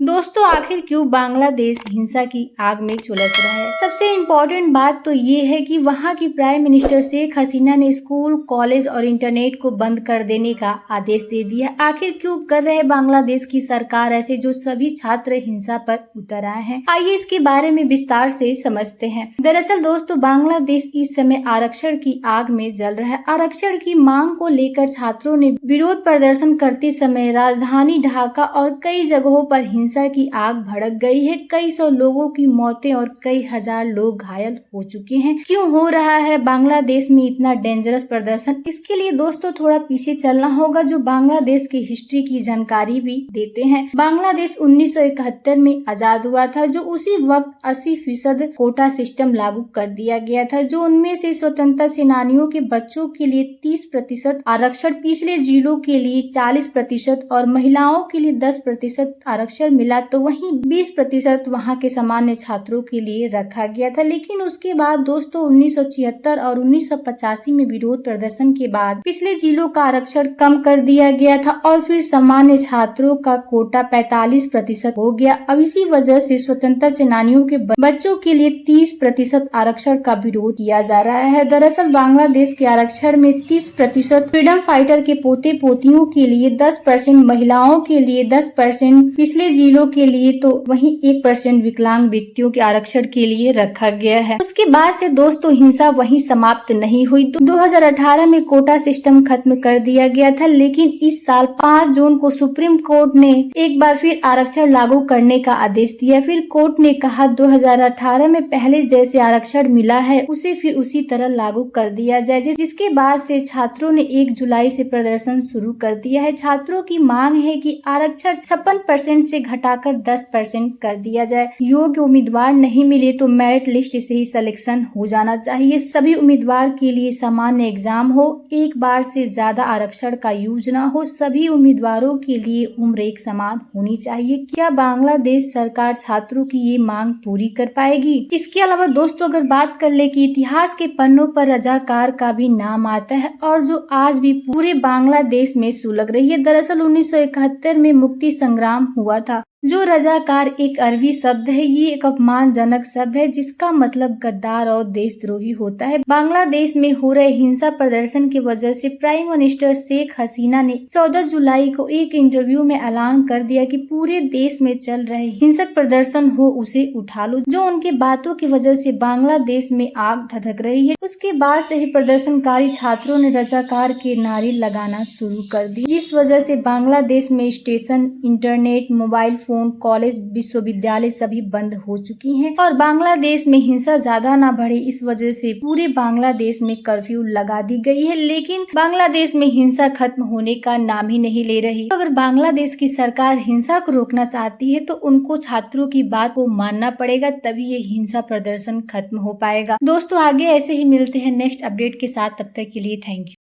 दोस्तों आखिर क्यों बांग्लादेश हिंसा की आग में झुलस रहा है? सबसे इम्पोर्टेंट बात तो ये है कि वहाँ की प्राइम मिनिस्टर शेख हसीना ने स्कूल, कॉलेज और इंटरनेट को बंद कर देने का आदेश दे दिया। आखिर क्यों कर रहे बांग्लादेश की सरकार ऐसे, जो सभी छात्र हिंसा पर उतर आए हैं? आइए इसके बारे में विस्तार से समझते हैं। दरअसल दोस्तों, बांग्लादेश इस समय आरक्षण की आग में जल रहा है। आरक्षण की मांग को लेकर छात्रों ने विरोध प्रदर्शन करते समय राजधानी ढाका और कई जगहों पर हिंसा की आग भड़क गई है। कई सौ लोगों की मौतें और कई हजार लोग घायल हो चुके हैं। क्यों हो रहा है बांग्लादेश में इतना डेंजरस प्रदर्शन? इसके लिए दोस्तों थोड़ा पीछे चलना होगा, जो बांग्लादेश की हिस्ट्री की जानकारी भी देते हैं। बांग्लादेश 1971 में आजाद हुआ था, जो उसी वक्त 80% कोटा सिस्टम लागू कर दिया गया था, जो उनमें से स्वतंत्रता सेनानियों के बच्चों के लिए 30% आरक्षण, पिछले जिलों के लिए 40% और महिलाओं के लिए 10% आरक्षण मिला, तो वहीं 20% वहां के सामान्य छात्रों के लिए रखा गया था। लेकिन उसके बाद दोस्तों 1976 और 1985 में विरोध प्रदर्शन के बाद पिछले जिलों का आरक्षण कम कर दिया गया था और फिर सामान्य छात्रों का कोटा 45% हो गया। अब इसी वजह से स्वतंत्रता सेनानियों के बच्चों के लिए 30% आरक्षण का विरोध किया जा रहा है। दरअसल बांग्लादेश के आरक्षण में 30% फ्रीडम फाइटर के पोते पोतियों के लिए, 10% महिलाओं के लिए, 10% पिछले जिलों के लिए, तो वहीं 1% विकलांग व्यक्तियों के आरक्षण के लिए रखा गया है। उसके बाद से दोस्तों हिंसा वहीं समाप्त नहीं हुई। 2018 में कोटा सिस्टम खत्म कर दिया गया था, लेकिन इस साल 5 जून को सुप्रीम कोर्ट ने एक बार फिर आरक्षण लागू करने का आदेश दिया। फिर कोर्ट ने कहा 2018 में पहले जैसे आरक्षण मिला है उसे फिर उसी तरह लागू कर दिया जाए, जिसके बाद से छात्रों ने 1 जुलाई से प्रदर्शन शुरू कर दिया है। छात्रों की मांग है कि आरक्षण 56% से घटाकर 10% कर दिया जाए। योग्य उम्मीदवार नहीं मिले तो मेरिट लिस्ट से ही सिलेक्शन हो जाना चाहिए। सभी उम्मीदवार के लिए सामान्य एग्जाम हो, एक बार से ज्यादा आरक्षण का यूज न हो, सभी उम्मीदवारों के लिए उम्र एक समान होनी चाहिए। क्या बांग्लादेश सरकार छात्रों की ये मांग पूरी कर पाएगी? इसके अलावा दोस्तों अगर बात कर ले कि इतिहास के पन्नों पर रजाकार का भी नाम आता है और जो आज भी पूरे बांग्लादेश में सुलग रही है। दरअसल 1971 में मुक्ति संग्राम हुआ था। जो रजाकार एक अरबी शब्द है, ये एक अपमानजनक शब्द है जिसका मतलब गद्दार और देशद्रोही होता है। बांग्लादेश में हो रहे हिंसा प्रदर्शन की वजह से प्राइम मिनिस्टर शेख हसीना ने 14 जुलाई को एक इंटरव्यू में ऐलान कर दिया कि पूरे देश में चल रहे हिंसक प्रदर्शन हो उसे उठा लो। जो उनके बातों की वजह से बांग्लादेश में आग धधक रही है। उसके बाद से ही प्रदर्शनकारी छात्रों ने रजाकार के नारे लगाना शुरू कर दी, जिस वजह से बांग्लादेश में station, internet, mobile phone, college, विश्वविद्यालय सभी बंद हो चुकी हैं और बांग्लादेश में हिंसा ज्यादा ना बढ़े, इस वजह से पूरे बांग्लादेश में कर्फ्यू लगा दी गई है। लेकिन बांग्लादेश में हिंसा खत्म होने का नाम ही नहीं ले रही। अगर बांग्लादेश की सरकार हिंसा को रोकना चाहती है तो उनको छात्रों की बात को मानना पड़ेगा, तभी ये हिंसा प्रदर्शन खत्म हो पाएगा। दोस्तों आगे ऐसे ही मिलते हैं नेक्स्ट अपडेट के साथ, तब तक के लिए थैंक यू।